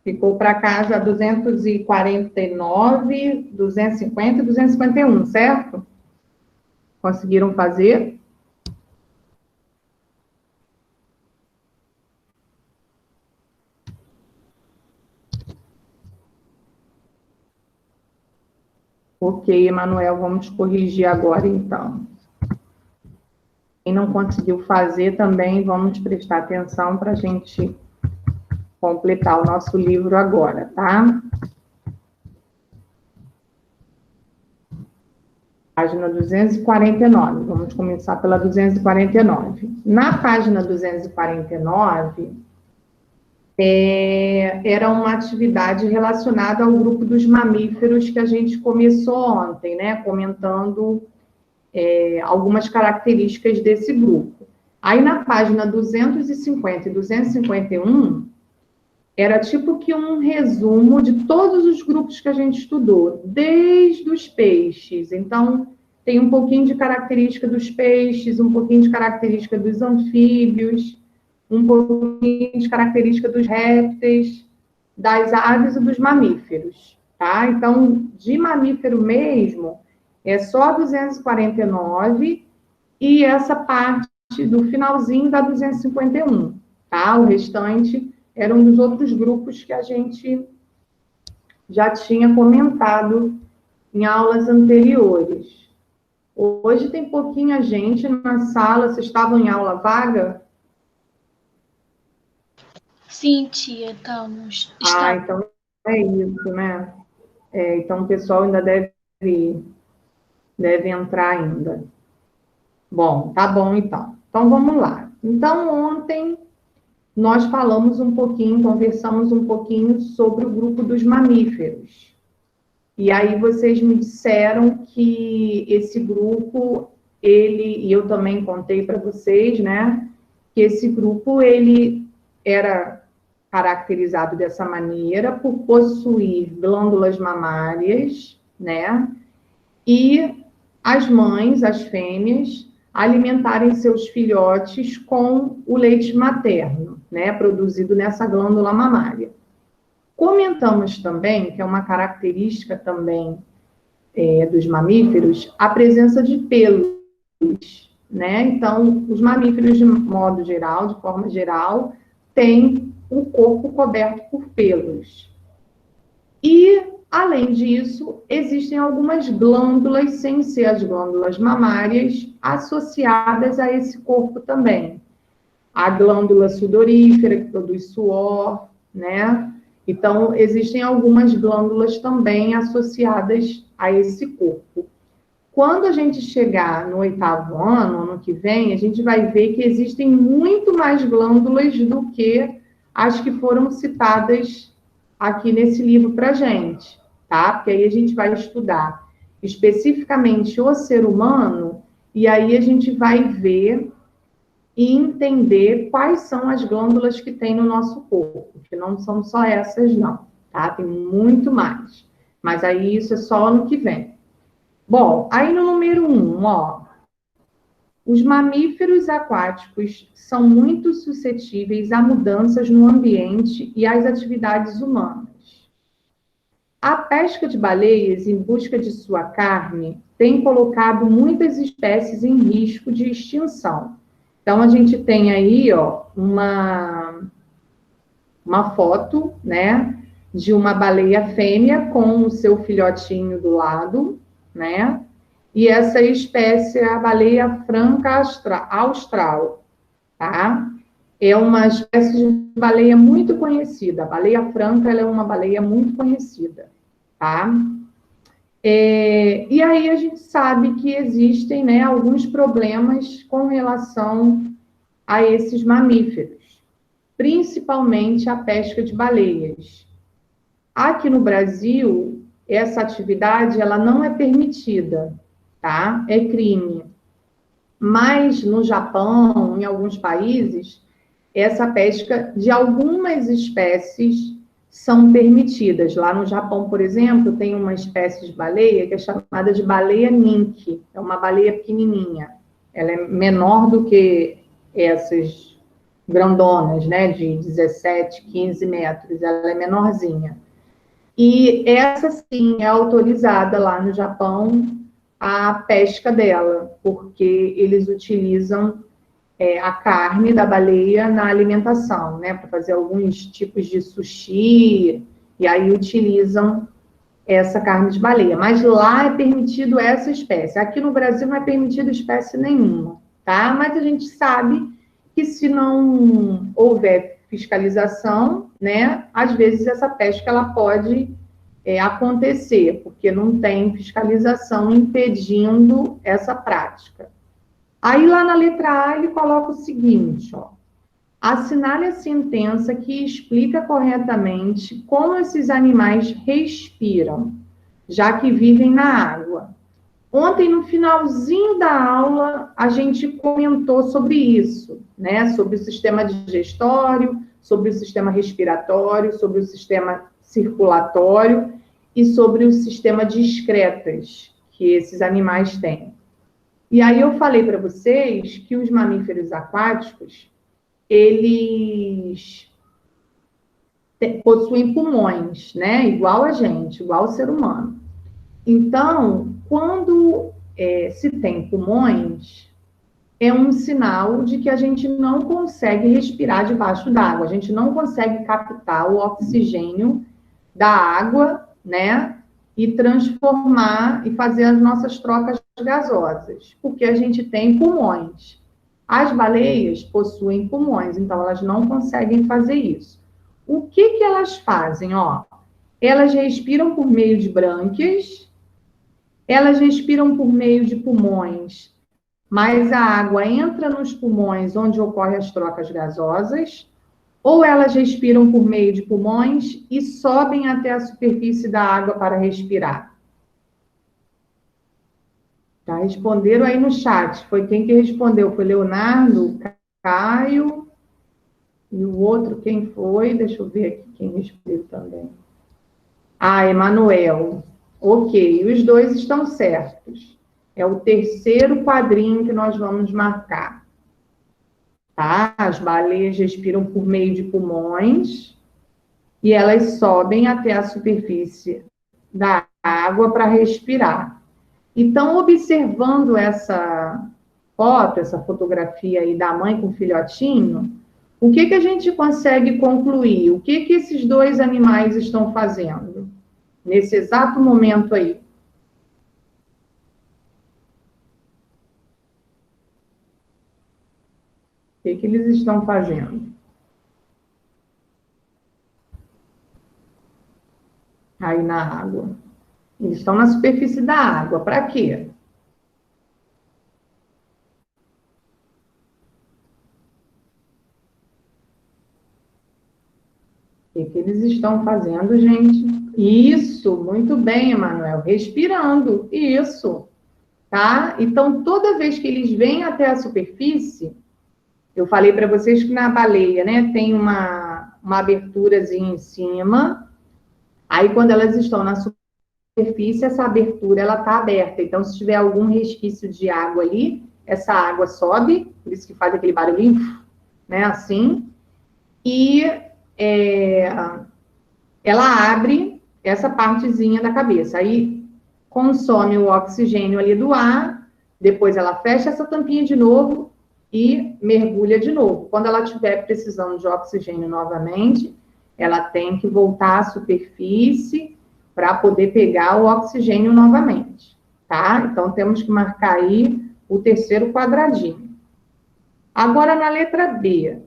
Ficou para casa 249, 250 e 251, certo? Conseguiram fazer? Ok, Emanuel, vamos corrigir agora, então. Quem não conseguiu fazer também, vamos prestar atenção para a gente completar o nosso livro agora, tá? Página 249, vamos começar pela 249. Na página 249, era uma atividade relacionada ao grupo dos mamíferos que a gente começou ontem, né? Comentando algumas características desse grupo. Aí, na página 250 e 251, era tipo que um resumo de todos os grupos que a gente estudou, desde os peixes. Então, tem um pouquinho de característica dos peixes, um pouquinho de característica dos anfíbios, um pouquinho de característica dos répteis, das aves e dos mamíferos, tá? Então, de mamífero mesmo, é só 249 e essa parte do finalzinho da 251, tá? O restante era um dos outros grupos que a gente já tinha comentado em aulas anteriores. Hoje tem pouquinha gente na sala. Vocês estavam em aula vaga? Sim, tia, estamos. Ah, então é isso, né? Então o pessoal ainda deve entrar ainda. Bom, tá bom então. Então vamos lá. Então ontem nós falamos um pouquinho, conversamos um pouquinho sobre o grupo dos mamíferos. E aí vocês me disseram que esse grupo, e eu também contei para vocês, né, que esse grupo, ele era caracterizado dessa maneira por possuir glândulas mamárias, né, e as mães, as fêmeas, alimentarem seus filhotes com o leite materno, né, produzido nessa glândula mamária. Comentamos também, que é uma característica também dos mamíferos, a presença de pelos, né? Então, os mamíferos, de modo geral, de forma geral, têm o corpo coberto por pelos. E, além disso, existem algumas glândulas, sem ser as glândulas mamárias, associadas a esse corpo também. A glândula sudorífera, que produz suor, né? Então, existem algumas glândulas também associadas a esse corpo. Quando a gente chegar no 8º ano, ano que vem, a gente vai ver que existem muito mais glândulas do que as que foram citadas aqui nesse livro para a gente, tá? Porque aí a gente vai estudar especificamente o ser humano e aí a gente vai ver e entender quais são as glândulas que tem no nosso corpo, que não são só essas, não, tá? Tem muito mais. Mas aí isso é só ano que vem. Bom, aí no número 1, ó, os mamíferos aquáticos são muito suscetíveis a mudanças no ambiente e às atividades humanas. A pesca de baleias em busca de sua carne tem colocado muitas espécies em risco de extinção. Então, a gente tem aí, ó, uma foto, né, de uma baleia fêmea com o seu filhotinho do lado, né? E essa espécie é a baleia franca austral, tá? É uma espécie de baleia muito conhecida. A baleia franca, ela é uma baleia muito conhecida, tá? E aí a gente sabe que existem, né, alguns problemas com relação a esses mamíferos, principalmente a pesca de baleias. Aqui no Brasil, essa atividade ela não é permitida, tá? É crime. Mas no Japão, em alguns países, essa pesca de algumas espécies são permitidas. Lá no Japão, por exemplo, tem uma espécie de baleia que é chamada de baleia mink, é uma baleia pequenininha, ela é menor do que essas grandonas, né, de 17, 15 metros, ela é menorzinha. E essa, sim, é autorizada lá no Japão, a pesca dela, porque eles utilizam a carne da baleia na alimentação, né, para fazer alguns tipos de sushi, e aí utilizam essa carne de baleia. Mas lá é permitido essa espécie. Aqui no Brasil não é permitido espécie nenhuma, tá? Mas a gente sabe que se não houver fiscalização, né, às vezes essa pesca ela pode acontecer, porque não tem fiscalização impedindo essa prática. Aí lá na letra A ele coloca o seguinte, ó: assinale a sentença que explica corretamente como esses animais respiram, já que vivem na água. Ontem, no finalzinho da aula, a gente comentou sobre isso, né? Sobre o sistema digestório, sobre o sistema respiratório, sobre o sistema circulatório e sobre o sistema de excretas que esses animais têm. E aí eu falei para vocês que os mamíferos aquáticos, eles possuem pulmões, né? Igual a gente, igual ao ser humano. Então, quando se tem pulmões, é um sinal de que a gente não consegue respirar debaixo d'água, a gente não consegue captar o oxigênio da água, né? E transformar e fazer as nossas trocas gasosas, porque a gente tem pulmões. As baleias possuem pulmões, então elas não conseguem fazer isso. O que elas fazem? Ó, elas respiram por meio de brânquias, elas respiram por meio de pulmões, mas a água entra nos pulmões onde ocorrem as trocas gasosas, ou elas respiram por meio de pulmões e sobem até a superfície da água para respirar. Tá? Responderam aí no chat. Foi quem que respondeu? Foi Leonardo, Caio, e o outro quem foi? Deixa eu ver aqui quem respondeu também. Ah, Emanuel. Ok, os dois estão certos. É o terceiro quadrinho que nós vamos marcar. Tá? As baleias respiram por meio de pulmões e elas sobem até a superfície da água para respirar. Então, observando essa foto, essa fotografia aí da mãe com o filhotinho, o que a gente consegue concluir? O que esses dois animais estão fazendo nesse exato momento aí? O que eles estão fazendo? Aí na água. Eles estão na superfície da água. Para quê? O que eles estão fazendo, gente? Isso, muito bem, Emanuel. Respirando, isso. Tá? Então, toda vez que eles vêm até a superfície, eu falei para vocês que na baleia, né, tem uma aberturazinha em cima. Aí, quando elas estão na superfície, essa abertura ela está aberta. Então, se tiver algum resquício de água ali, essa água sobe, por isso que faz aquele barulhinho, né, assim, e ela abre essa partezinha da cabeça. Aí consome o oxigênio ali do ar, depois ela fecha essa tampinha de novo e mergulha de novo. Quando ela estiver precisando de oxigênio novamente, ela tem que voltar à superfície para poder pegar o oxigênio novamente, tá? Então, temos que marcar aí o terceiro quadradinho. Agora, na letra B,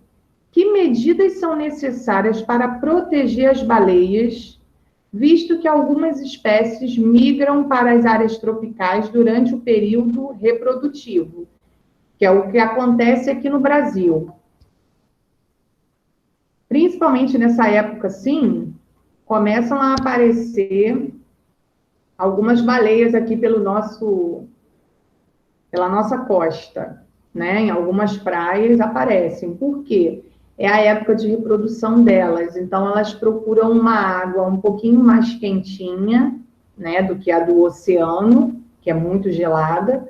que medidas são necessárias para proteger as baleias, visto que algumas espécies migram para as áreas tropicais durante o período reprodutivo, que é o que acontece aqui no Brasil? Principalmente nessa época, sim, começam a aparecer algumas baleias aqui pela nossa costa, né? Em algumas praias aparecem. Por quê? É a época de reprodução delas, então elas procuram uma água um pouquinho mais quentinha, né, do que a do oceano, que é muito gelada,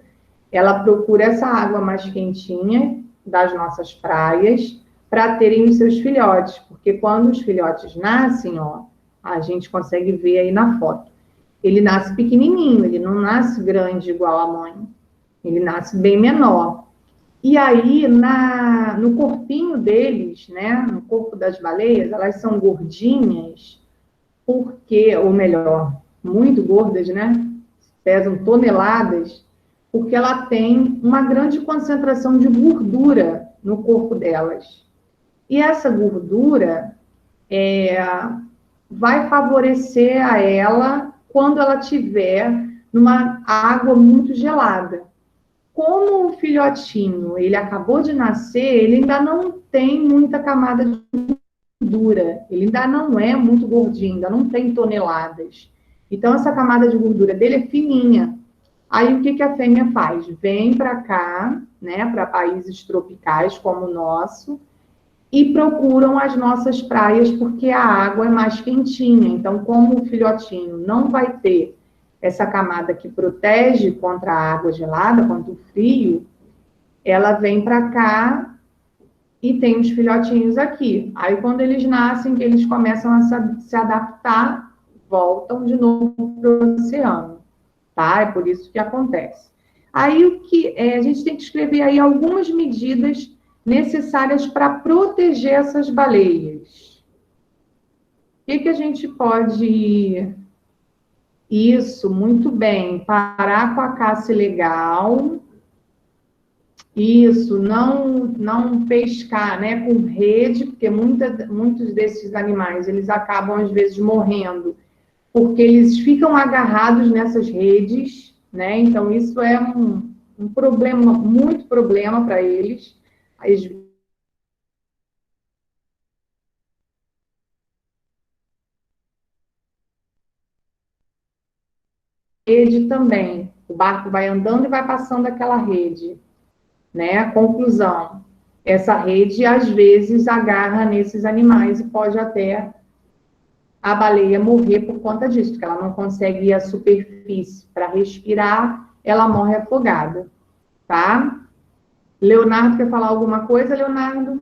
ela procura essa água mais quentinha das nossas praias para terem os seus filhotes, porque quando os filhotes nascem, ó, a gente consegue ver aí na foto, ele nasce pequenininho, ele não nasce grande igual a mãe, ele nasce bem menor. E aí, no corpinho deles, né, no corpo das baleias, elas são gordinhas, porque, ou melhor, muito gordas, né, pesam toneladas, porque ela tem uma grande concentração de gordura no corpo delas. E essa gordura vai favorecer a ela quando ela tiver numa água muito gelada. Como o filhotinho, ele acabou de nascer, ele ainda não tem muita camada de gordura, ele ainda não é muito gordinho, ainda não tem toneladas. Então, essa camada de gordura dele é fininha. Aí, o que a fêmea faz? Vem para cá, né, para países tropicais como o nosso, e procuram as nossas praias, porque a água é mais quentinha. Então, como o filhotinho não vai ter essa camada que protege contra a água gelada, contra o frio, ela vem para cá e tem os filhotinhos aqui. Aí, quando eles nascem, que eles começam a se adaptar, voltam de novo para o oceano, tá? É por isso que acontece. Aí, a gente tem que escrever aí algumas medidas necessárias para proteger essas baleias. O que a gente pode... Isso, muito bem. Parar com a caça ilegal. Isso, não pescar, né, com rede, porque muitos desses animais, eles acabam, às vezes, morrendo, porque eles ficam agarrados nessas redes, né? Então, isso é um problema, muito problema para eles. Rede também. O barco vai andando e vai passando aquela rede, né? Conclusão. Essa rede, às vezes, agarra nesses animais e pode até a baleia morrer por conta disso, porque ela não consegue ir à superfície para respirar, ela morre afogada, tá? Leonardo quer falar alguma coisa, Leonardo?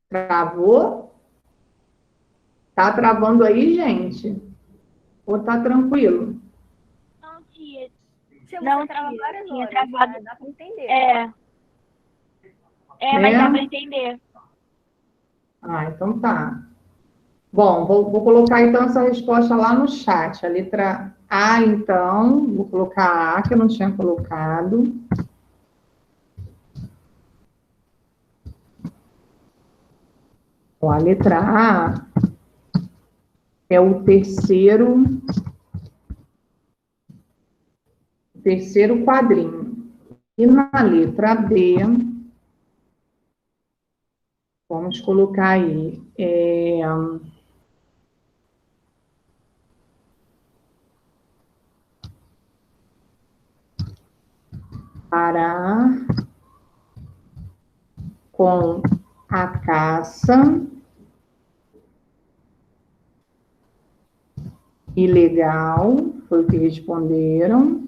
Travou? Tá travando aí, gente? Ou tá tranquilo? Não, tia. Não, trava várias Tinha horas, travado. né? Dá para entender. Mas dá para entender. Ah, então tá. Bom, vou colocar então essa resposta lá no chat. A letra A, então, vou colocar A, que eu não tinha colocado. Bom, a letra A é o terceiro quadrinho. E na letra B, vamos colocar aí, parar com a caça ilegal, foi o que responderam.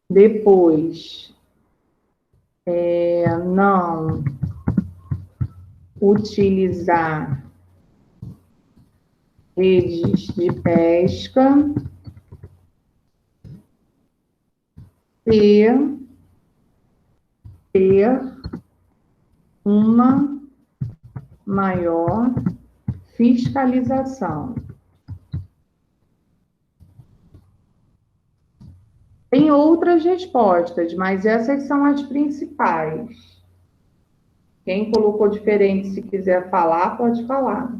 Depois, não utilizar redes de pesca e ter uma maior fiscalização. Tem outras respostas, mas essas são as principais. Quem colocou diferente, se quiser falar, pode falar.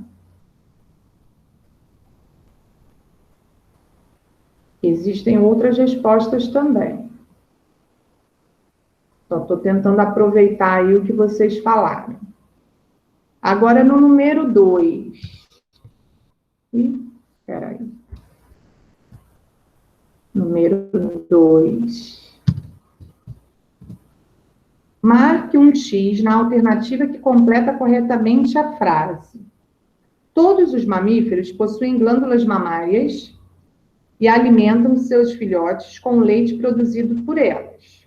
Existem outras respostas também. Só estou tentando aproveitar aí o que vocês falaram. Agora, no número 2. Espera aí. Número 2. Marque um X na alternativa que completa corretamente a frase. Todos os mamíferos possuem glândulas mamárias e alimentam seus filhotes com leite produzido por elas.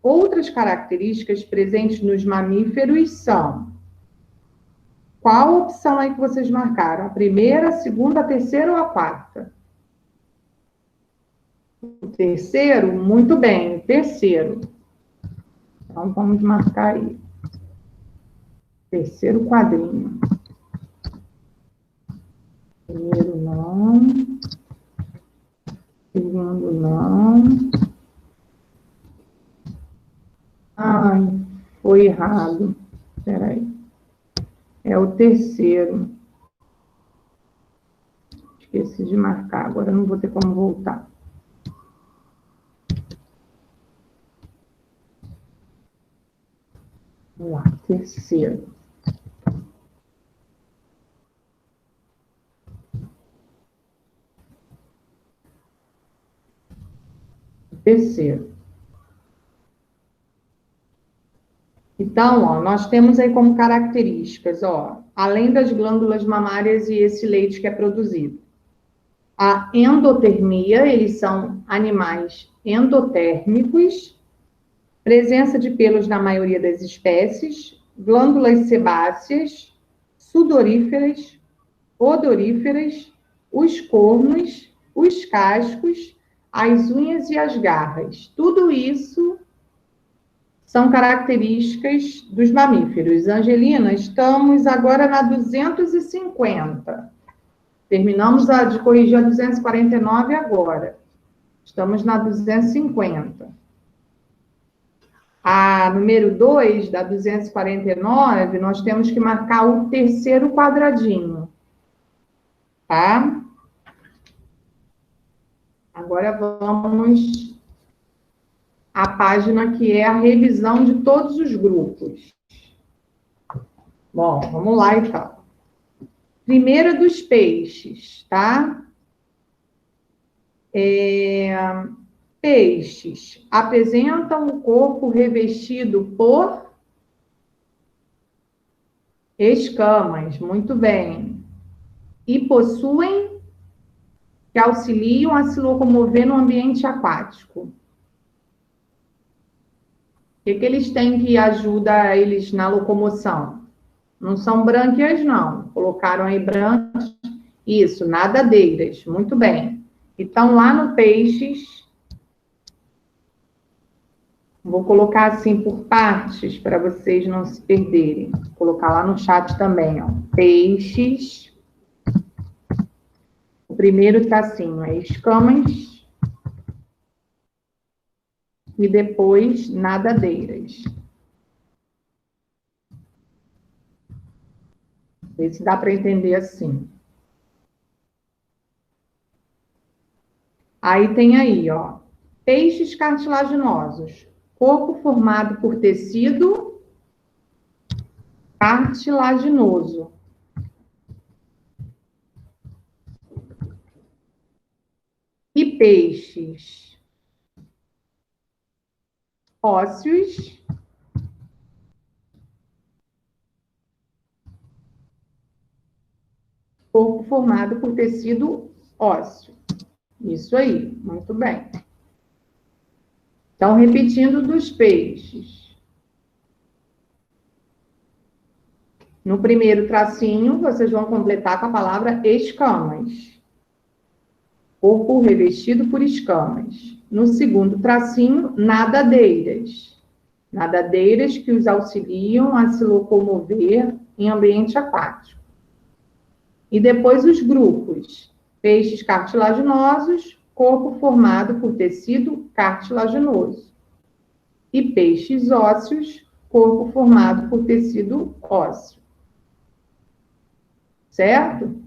Outras características presentes nos mamíferos são: qual opção aí que vocês marcaram? A primeira, a segunda, a terceira ou a quarta? O terceiro? Muito bem, o terceiro. Então, vamos marcar aí. Terceiro quadrinho. Primeiro não. Segundo não. Ai, foi errado. Espera aí. É o terceiro. Esqueci de marcar. Agora não vou ter como voltar. Vamos lá, terceiro. Terceiro. Então, ó, nós temos aí como características, ó, além das glândulas mamárias e esse leite que é produzido. A endotermia, eles são animais endotérmicos, presença de pelos na maioria das espécies, glândulas sebáceas, sudoríferas, odoríferas, os cornos, os cascos, as unhas e as garras. Tudo isso são características dos mamíferos. Angelina, estamos agora na 250. Terminamos de corrigir a 249 agora. Estamos na 250. A número 2, da 249, nós temos que marcar o terceiro quadradinho. Tá? Agora vamos à página que é a revisão de todos os grupos. Bom, vamos lá então. Primeiro dos peixes, tá? Peixes apresentam o corpo revestido por escamas, muito bem. E possuem que auxiliam a se locomover no ambiente aquático. O que eles têm que ajuda eles na locomoção? Não são brânquias, não. Colocaram aí brânquias. Isso, nadadeiras. Muito bem. Então, lá no peixes, vou colocar assim por partes, para vocês não se perderem. Vou colocar lá no chat também, ó. Peixes. O primeiro tracinho é escamas. E depois, nadadeiras. Vê se dá para entender assim. Aí tem aí, ó. Peixes cartilaginosos. Corpo formado por tecido cartilaginoso. E peixes ósseos. Corpo formado por tecido ósseo. Isso aí, muito bem. Então, repetindo dos peixes. No primeiro tracinho, vocês vão completar com a palavra escamas. Corpo revestido por escamas. No segundo tracinho, nadadeiras. Nadadeiras que os auxiliam a se locomover em ambiente aquático. E depois os grupos. Peixes cartilaginosos, corpo formado por tecido cartilaginoso. E peixes ósseos, corpo formado por tecido ósseo. Certo?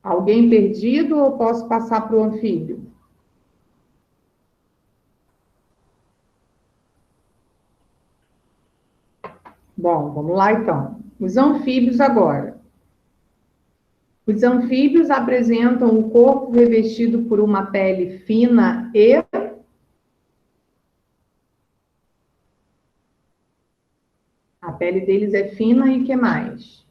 Alguém perdido ou posso passar para o anfíbio? Bom, vamos lá então. Os anfíbios agora. Os anfíbios apresentam o corpo revestido por uma pele fina e a pele deles é fina e que mais?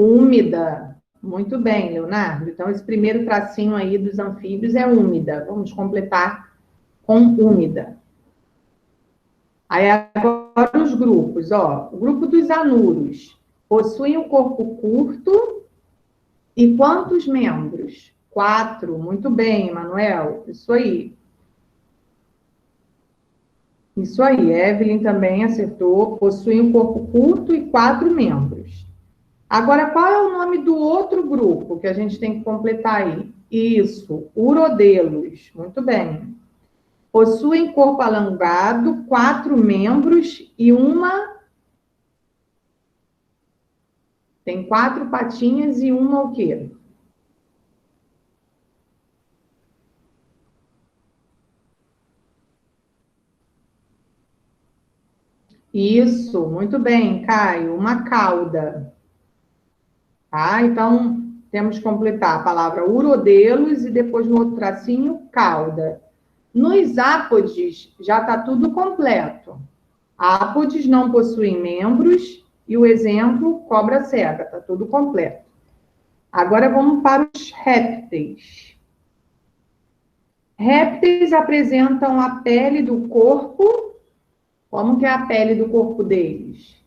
Úmida. Muito bem, Leonardo. Então, esse primeiro tracinho aí dos anfíbios é úmida. Vamos completar com úmida. Aí, agora os grupos, ó. O grupo dos anuros possuem o corpo curto e quantos membros? 4. Muito bem, Manuel. Isso aí. Isso aí. Evelyn também acertou. Possuem um corpo curto e 4 membros. Agora, qual é o nome do outro grupo que a gente tem que completar aí? Isso, urodelos. Muito bem. Possuem corpo alongado, 4 membros e uma... Tem 4 patinhas e uma o quê? Isso, muito bem, Caio. Uma cauda. Tá? Então, temos que completar a palavra urodelos e depois no outro tracinho, cauda. Nos ápodes, já está tudo completo. Ápodes não possuem membros e o exemplo, cobra cega, está tudo completo. Agora vamos para os répteis. Répteis apresentam a pele do corpo. Como que é a pele do corpo deles?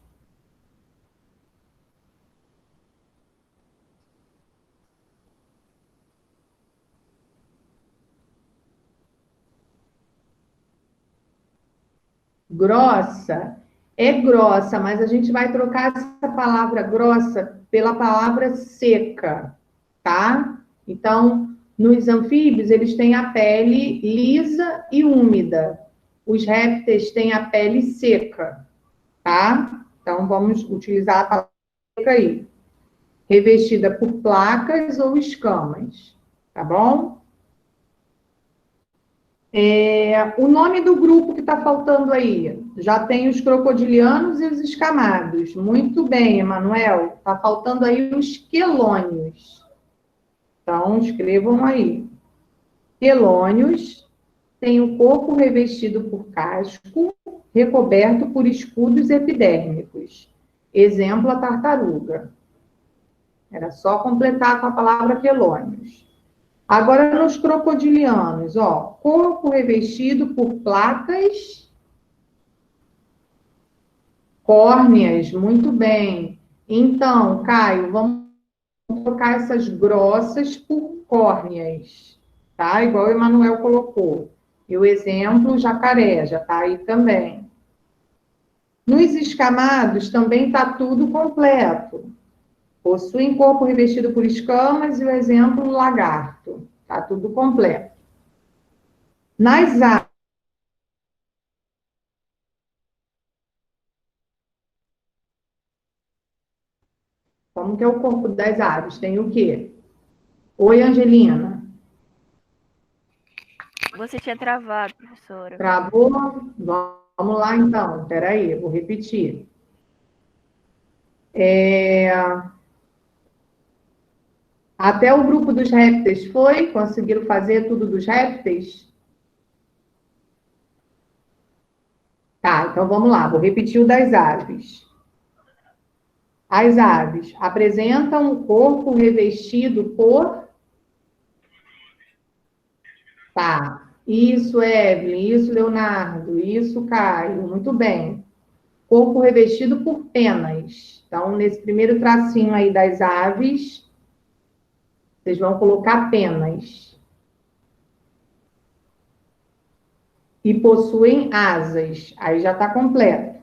Grossa. É grossa, mas a gente vai trocar essa palavra grossa pela palavra seca, tá? Então, nos anfíbios, eles têm a pele lisa e úmida. Os répteis têm a pele seca, tá? Então, vamos utilizar a palavra seca aí. Revestida por placas ou escamas, tá bom? O nome do grupo que está faltando aí? Já tem os crocodilianos e os escamados. Muito bem, Emanuel. Está faltando aí os quelônios. Então, escrevam aí. Quelônios têm o corpo revestido por casco, recoberto por escudos epidérmicos. Exemplo, a tartaruga. Era só completar com a palavra quelônios. Agora, nos crocodilianos, ó, corpo revestido por placas, córneas, muito bem. Então, Caio, vamos trocar essas grossas por córneas, tá? Igual o Emanuel colocou. E o exemplo, jacaré, já tá aí também. Nos escamados, também tá tudo completo. Possuem corpo revestido por escamas e o exemplo, lagarto. Tá tudo completo. Nas aves, como que é o corpo das aves? Tem o quê? Oi, Angelina. Você tinha travado, professora. Travou? Vamos lá, então. Espera aí, vou repetir. Até o grupo dos répteis foi? Conseguiram fazer tudo dos répteis? Tá, então vamos lá. Vou repetir o das aves. As aves apresentam o corpo revestido por... Tá. Isso, Evelyn. Isso, Leonardo. Isso, Caio. Muito bem. Corpo revestido por penas. Então, nesse primeiro tracinho aí das aves, vocês vão colocar penas. E possuem asas. Aí já está completo.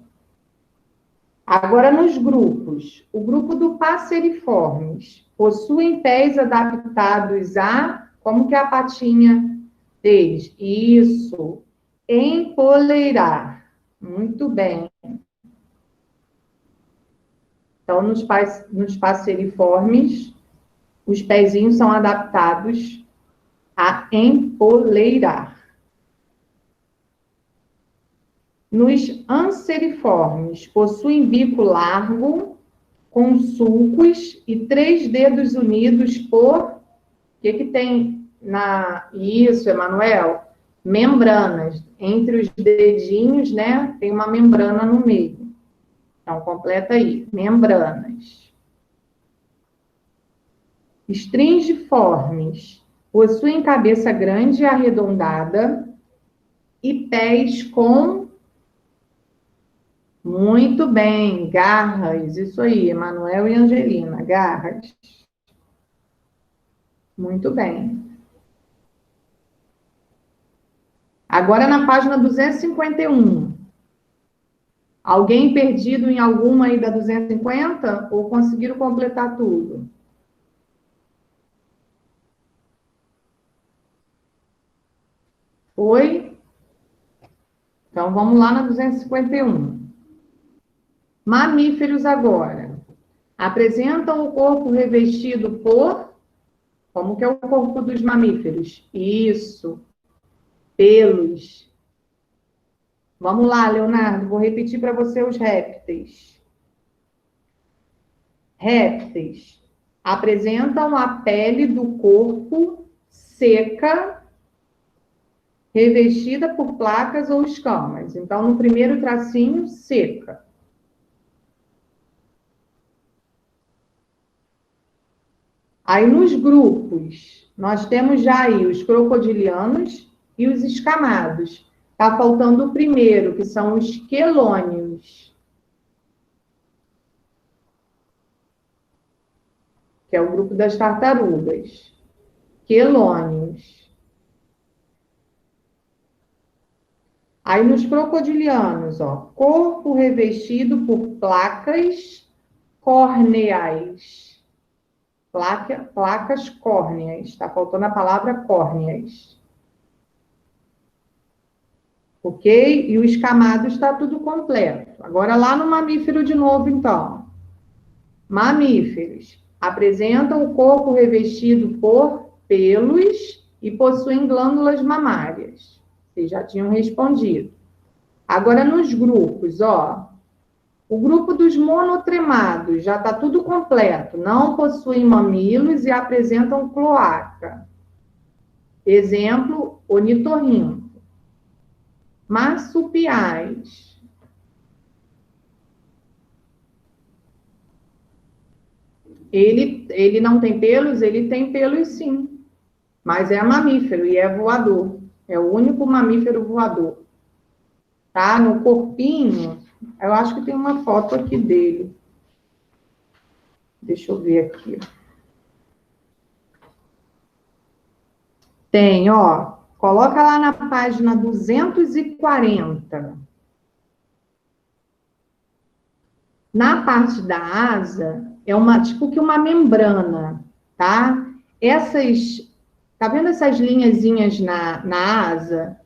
Agora, nos grupos. O grupo do passeriformes possuem pés adaptados a... Como que é a patinha deles? Isso. Empoleirar. Muito bem. Então, nos passeriformes, os pezinhos são adaptados a empoleirar. Nos anseriformes, possuem bico largo, com sulcos e 3 dedos unidos por... O que tem na... Isso, Emanuel? Membranas. Entre os dedinhos, né, tem uma membrana no meio. Então, completa aí. Membranas. Estringiformes. Possuem cabeça grande e arredondada e pés com... Muito bem, garras. Isso aí, Emanuel e Angelina, garras. Muito bem. Agora na página 251. Alguém perdido em alguma aí da 250? Ou conseguiram completar tudo? Foi? Então vamos lá na 251. Mamíferos agora. Apresentam o corpo revestido por... Como que é o corpo dos mamíferos? Isso. Pelos. Vamos lá, Leonardo. Vou repetir para você os répteis. Répteis apresentam a pele do corpo seca, revestida por placas ou escamas. Então, no primeiro tracinho, seca. Aí, nos grupos, nós temos já aí os crocodilianos e os escamados. Está faltando o primeiro, que são os quelônios, que é o grupo das tartarugas. Quelônios. Aí, nos crocodilianos, ó, corpo revestido por placas córneas. Placas córneas. Está faltando a palavra córneas. Ok? E o escamado está tudo completo. Agora, lá no mamífero de novo, então. Mamíferos apresentam o corpo revestido por pelos e possuem glândulas mamárias. Vocês já tinham respondido. Agora, nos grupos, ó. O grupo dos monotremados já está tudo completo. Não possuem mamilos e apresentam cloaca. Exemplo, ornitorrinco. Marsupiais. Ele não tem pelos? Ele tem pelos sim. Mas é mamífero e é voador. É o único mamífero voador. Tá? No corpinho, eu acho que tem uma foto aqui dele. Deixa eu ver aqui. Tem, ó. Coloca lá na página 240. Na parte da asa, é uma, tipo que uma membrana, tá? Tá vendo essas linhazinhas na asa?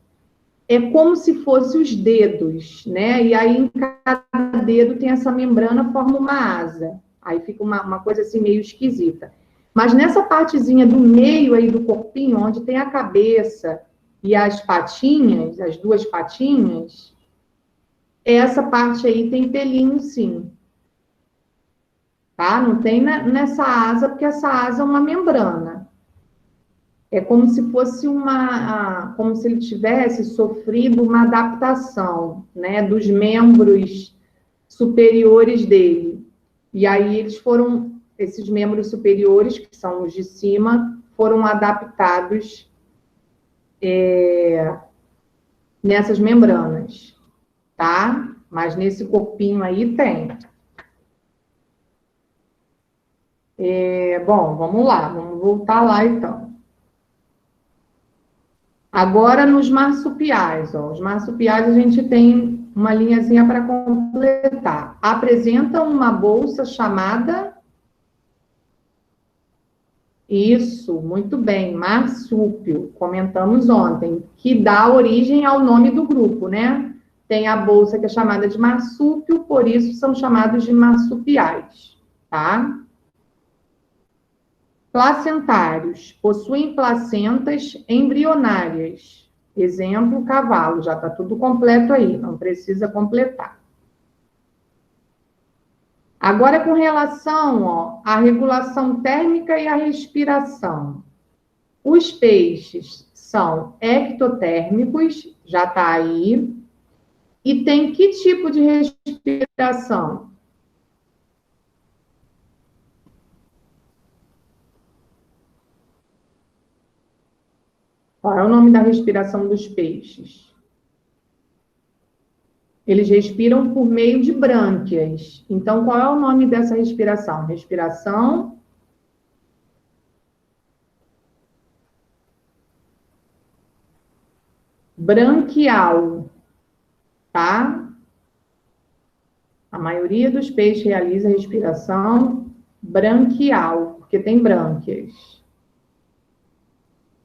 É como se fossem os dedos, né? E aí, em cada dedo tem essa membrana, forma uma asa. Aí fica uma coisa assim meio esquisita. Mas nessa partezinha do meio aí do corpinho, onde tem a cabeça e as patinhas, as duas patinhas, essa parte aí tem pelinho, sim. Tá? Não tem nessa asa, porque essa asa é uma membrana. É como se fosse como se ele tivesse sofrido uma adaptação, né, dos membros superiores dele. E aí esses membros superiores, que são os de cima, foram adaptados nessas membranas, tá? Mas nesse corpinho aí tem. Bom, vamos lá, vamos voltar lá então. Agora nos marsupiais, ó. Os marsupiais a gente tem uma linhazinha para completar. Apresentam uma bolsa chamada... Isso, muito bem, marsúpio, comentamos ontem, que dá origem ao nome do grupo, né? Tem a bolsa que é chamada de marsúpio, por isso são chamados de marsupiais, tá? Placentários, possuem placentas embrionárias. Exemplo, cavalo, já está tudo completo aí, não precisa completar. Agora, com relação ó, à regulação térmica e à respiração. Os peixes são ectotérmicos, já está aí. E tem que tipo de respiração? Qual é o nome da respiração dos peixes? Eles respiram por meio de brânquias. Então, qual é o nome dessa respiração? Respiração branquial, tá? A maioria dos peixes realiza respiração branquial, porque tem brânquias.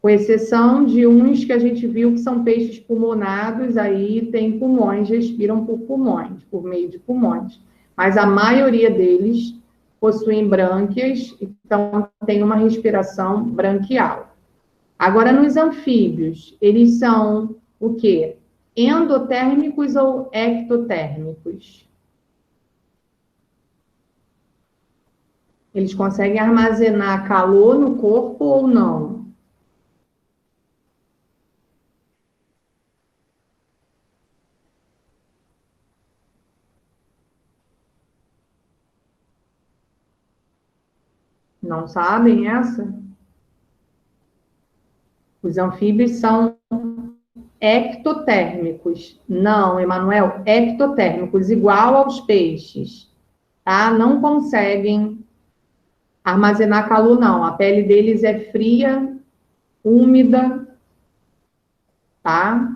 Com exceção de uns que a gente viu que são peixes pulmonados, aí tem pulmões, respiram por pulmões, por meio de pulmões. Mas a maioria deles possuem brânquias, então tem uma respiração branquial. Agora, nos anfíbios, eles são o quê? Endotérmicos ou ectotérmicos? Eles conseguem armazenar calor no corpo ou não? Não sabem essa? Os anfíbios são ectotérmicos. Não, Emanuel, ectotérmicos, igual aos peixes, tá? Não conseguem armazenar calor, não. A pele deles é fria, úmida, tá?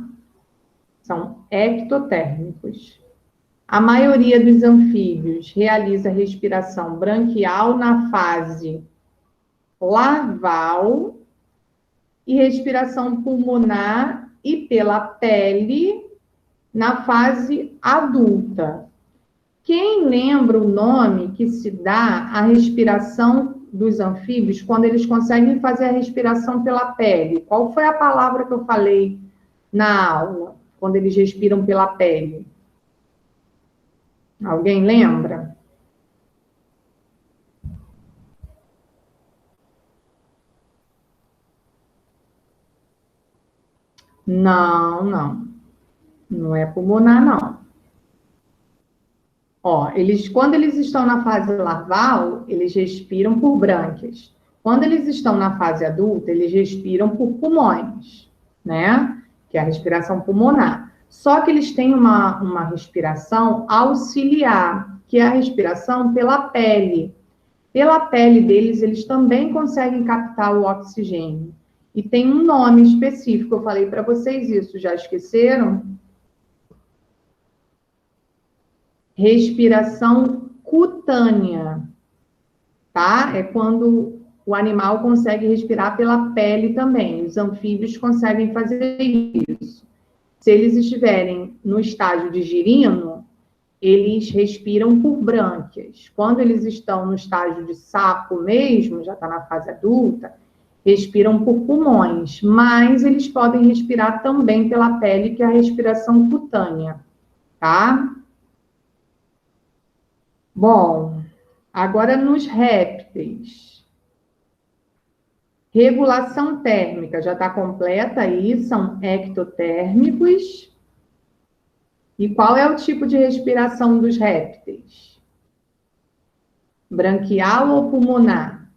São ectotérmicos. A maioria dos anfíbios realiza respiração branquial na fase larval e respiração pulmonar e pela pele na fase adulta. Quem lembra o nome que se dá à respiração dos anfíbios quando eles conseguem fazer a respiração pela pele? Qual foi a palavra que eu falei na aula, quando eles respiram pela pele? Alguém lembra? Não, não. Não é pulmonar, não. Ó, quando eles estão na fase larval, eles respiram por brânquias. Quando eles estão na fase adulta, eles respiram por pulmões, né? Que é a respiração pulmonar. Só que eles têm uma respiração auxiliar, que é a respiração pela pele. Pela pele deles, eles também conseguem captar o oxigênio. E tem um nome específico, eu falei para vocês isso, já esqueceram? Respiração cutânea, tá? É quando o animal consegue respirar pela pele também. Os anfíbios conseguem fazer isso. Se eles estiverem no estágio de girino, eles respiram por brânquias. Quando eles estão no estágio de sapo mesmo, já está na fase adulta, respiram por pulmões, mas eles podem respirar também pela pele, que é a respiração cutânea, tá? Bom, agora nos répteis. Regulação térmica, já está completa aí, são ectotérmicos. E qual é o tipo de respiração dos répteis? Branquial ou pulmonar?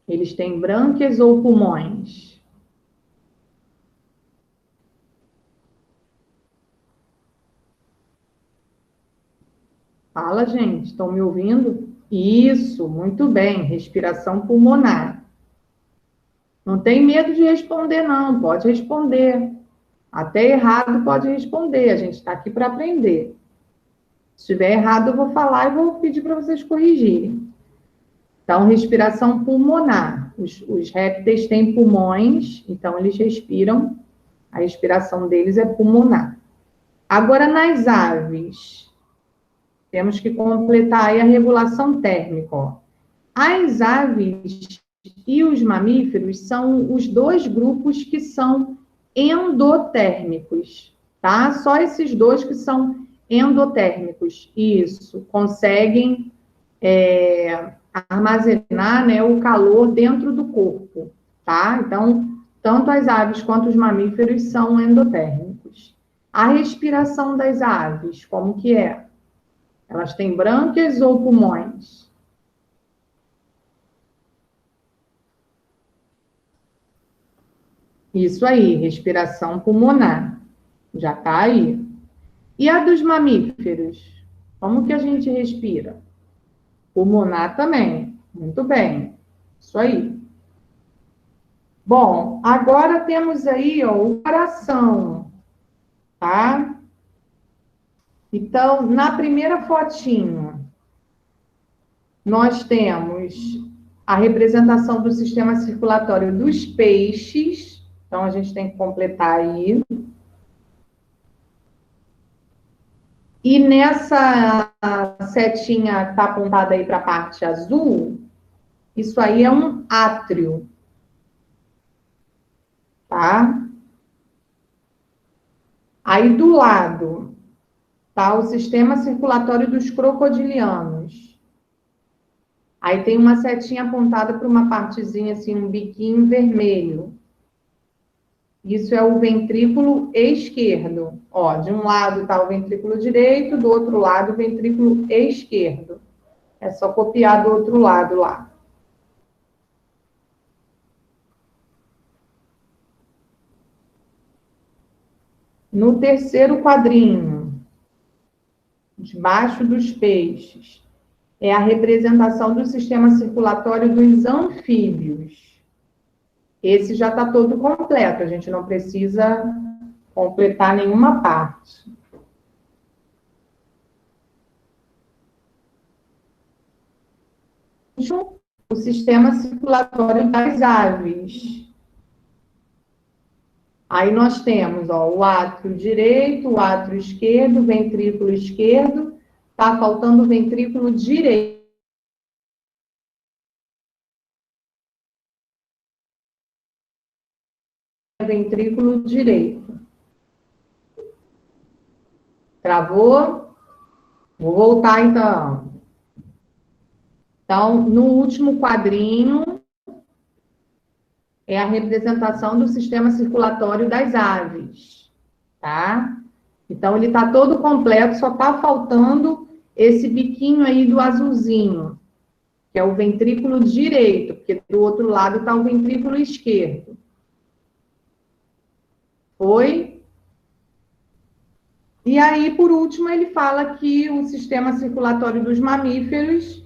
Eles têm brânquias ou pulmões? Fala, gente, estão me ouvindo? Isso, muito bem, respiração pulmonar. Não tem medo de responder, não, pode responder. Até errado pode responder, a gente está aqui para aprender. Se estiver errado, eu vou falar e vou pedir para vocês corrigirem. Então, respiração pulmonar. Os répteis têm pulmões, então eles respiram, a respiração deles é pulmonar. Agora, nas aves, temos que completar aí a regulação térmica, ó. As aves e os mamíferos são os dois grupos que são endotérmicos, tá? Só esses dois que são endotérmicos. Isso, conseguem armazenar, né, o calor dentro do corpo, tá? Então, tanto as aves quanto os mamíferos são endotérmicos. A respiração das aves, como que é? Elas têm brânquias ou pulmões? Isso aí, respiração pulmonar. Já está aí. E a dos mamíferos? Como que a gente respira? Pulmonar também. Muito bem. Isso aí. Bom, agora temos aí, ó, o coração, tá? Então, na primeira fotinho, nós temos a representação do sistema circulatório dos peixes. Então, a gente tem que completar aí. E nessa setinha que está apontada aí para a parte azul, isso aí é um átrio, tá? Aí do lado tá o sistema circulatório dos crocodilianos. Aí tem uma setinha apontada para uma partezinha assim, um biquinho vermelho. Isso é o ventrículo esquerdo. Ó, de um lado está o ventrículo direito, do outro lado o ventrículo esquerdo. É só copiar do outro lado lá. No terceiro quadrinho, debaixo dos peixes, é a representação do sistema circulatório dos anfíbios. Esse já está todo completo, a gente não precisa completar nenhuma parte. O sistema circulatório das aves. Aí nós temos, ó, o átrio direito, o átrio esquerdo, o ventrículo esquerdo, está faltando o ventrículo direito. Ventrículo direito. Travou? Vou voltar, então. Então, no último quadrinho, é a representação do sistema circulatório das aves, tá? Então, ele está todo completo, só está faltando esse biquinho aí do azulzinho, que é o ventrículo direito, porque do outro lado está o ventrículo esquerdo. Foi? E aí, por último, ele fala que o sistema circulatório dos mamíferos,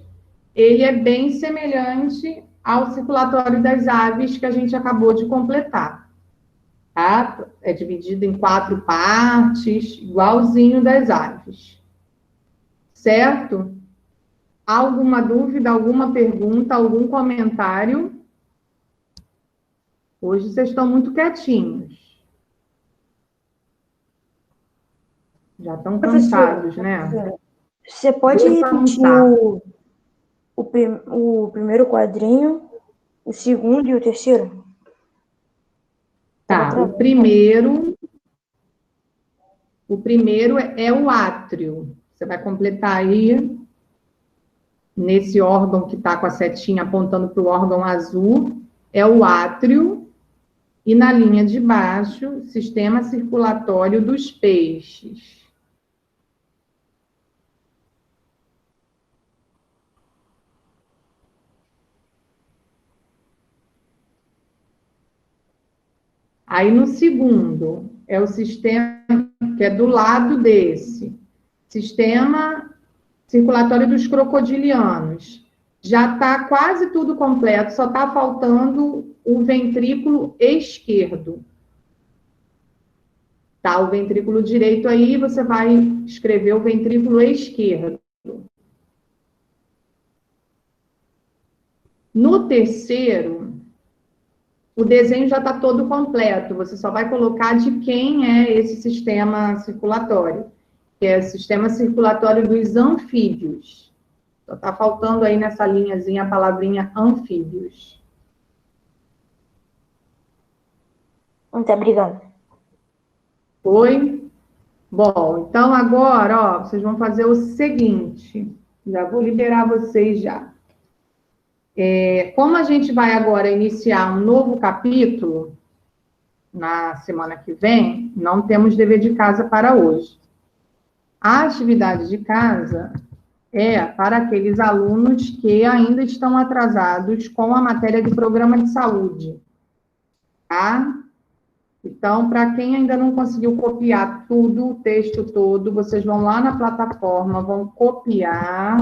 ele é bem semelhante ao circulatório das aves que a gente acabou de completar. Tá? É dividido em 4 partes, igualzinho das aves. Certo? Alguma dúvida, alguma pergunta, algum comentário? Hoje vocês estão muito quietinhos. Já estão cansados, né? Você pode repetir o primeiro quadrinho, o segundo e o terceiro? Tá, o primeiro é o átrio. Você vai completar aí, nesse órgão que está com a setinha apontando para o órgão azul, é o átrio. E na linha de baixo, sistema circulatório dos peixes. Aí no segundo, é o sistema que é do lado desse. Sistema circulatório dos crocodilianos. Já está quase tudo completo, só está faltando o ventrículo esquerdo. Tá, o ventrículo direito aí, você vai escrever o ventrículo esquerdo. No terceiro, o desenho já está todo completo, você só vai colocar de quem é esse sistema circulatório, que é o sistema circulatório dos anfíbios. Só está faltando aí nessa linhazinha a palavrinha anfíbios. Muito obrigada. Foi? Bom, então agora, ó, vocês vão fazer o seguinte, já vou liberar vocês já. Como a gente vai agora iniciar um novo capítulo, na semana que vem, não temos dever de casa para hoje. A atividade de casa é para aqueles alunos que ainda estão atrasados com a matéria de programa de saúde, tá? Então, para quem ainda não conseguiu copiar tudo, o texto todo, vocês vão lá na plataforma, vão copiar,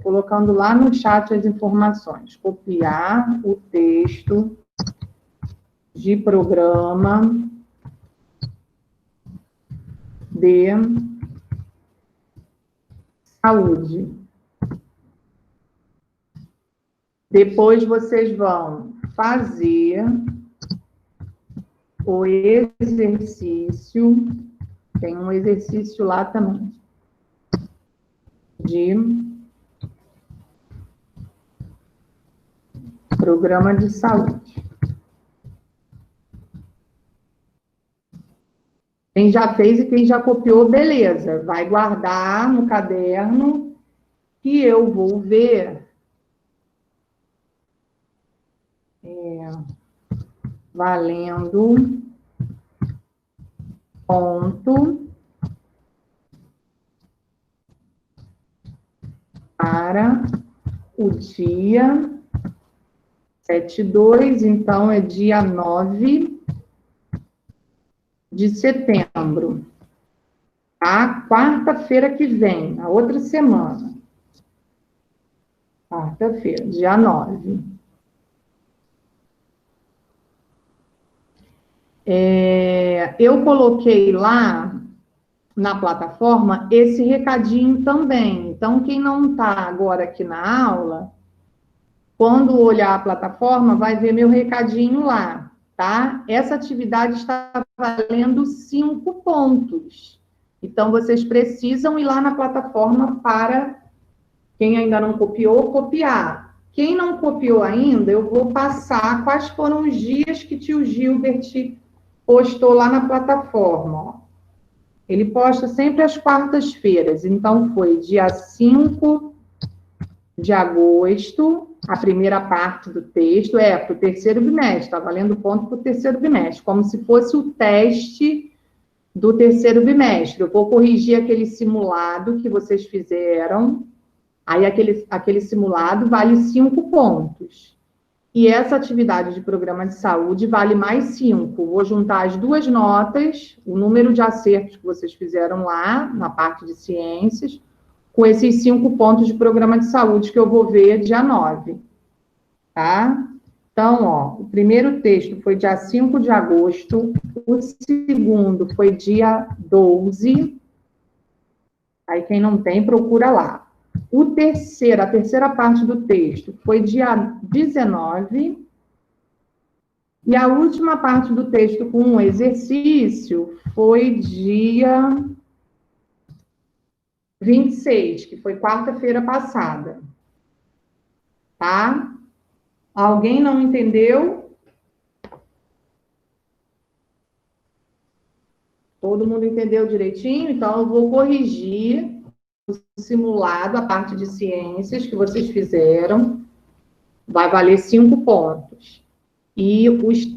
colocando lá no chat as informações. Copiar o texto de programa de saúde. Depois vocês vão fazer o exercício, tem um exercício lá também, de programa de saúde. Quem já fez e quem já copiou, beleza. Vai guardar no caderno que eu vou ver valendo ponto para o dia 7/2, então é dia 9 de setembro, tá? Quarta-feira que vem, a outra semana. Quarta-feira, dia 9. Eu coloquei lá na plataforma esse recadinho também. Então, quem não está agora aqui na aula, quando olhar a plataforma, vai ver meu recadinho lá, tá? Essa atividade está valendo 5 pontos. Então, vocês precisam ir lá na plataforma para, quem ainda não copiou, copiar. Quem não copiou ainda, eu vou passar quais foram os dias que tio Gilbert postou lá na plataforma, ó. Ele posta sempre às quartas-feiras. Então, foi dia 5 de agosto, a primeira parte do texto, para o terceiro bimestre, está valendo ponto para o terceiro bimestre, como se fosse o teste do terceiro bimestre. Eu vou corrigir aquele simulado que vocês fizeram, aí aquele simulado vale 5 pontos. E essa atividade de programa de saúde vale mais 5. Vou juntar as duas notas, o número de acertos que vocês fizeram lá, na parte de ciências, com esses 5 pontos de programa de saúde que eu vou ver dia 9. Tá? Então, ó, o primeiro texto foi dia 5 de agosto, o segundo foi dia 12. Aí, quem não tem, procura lá. A terceira parte do texto foi dia 19, e a última parte do texto com um exercício foi dia 26, que foi quarta-feira passada. Tá? Alguém não entendeu? Todo mundo entendeu direitinho? Então, eu vou corrigir o simulado, a parte de ciências que vocês fizeram, vai valer 5 pontos. E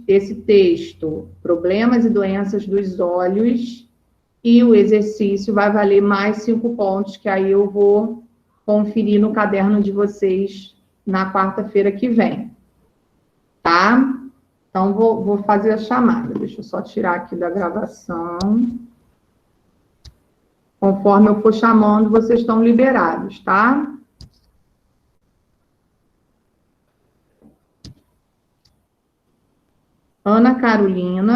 esse texto, problemas e doenças dos olhos, e o exercício vai valer mais 5 pontos, que aí eu vou conferir no caderno de vocês na quarta-feira que vem. Tá? Então, vou fazer a chamada. Deixa eu só tirar aqui da gravação. Conforme eu for chamando, vocês estão liberados, tá? Ana Carolina.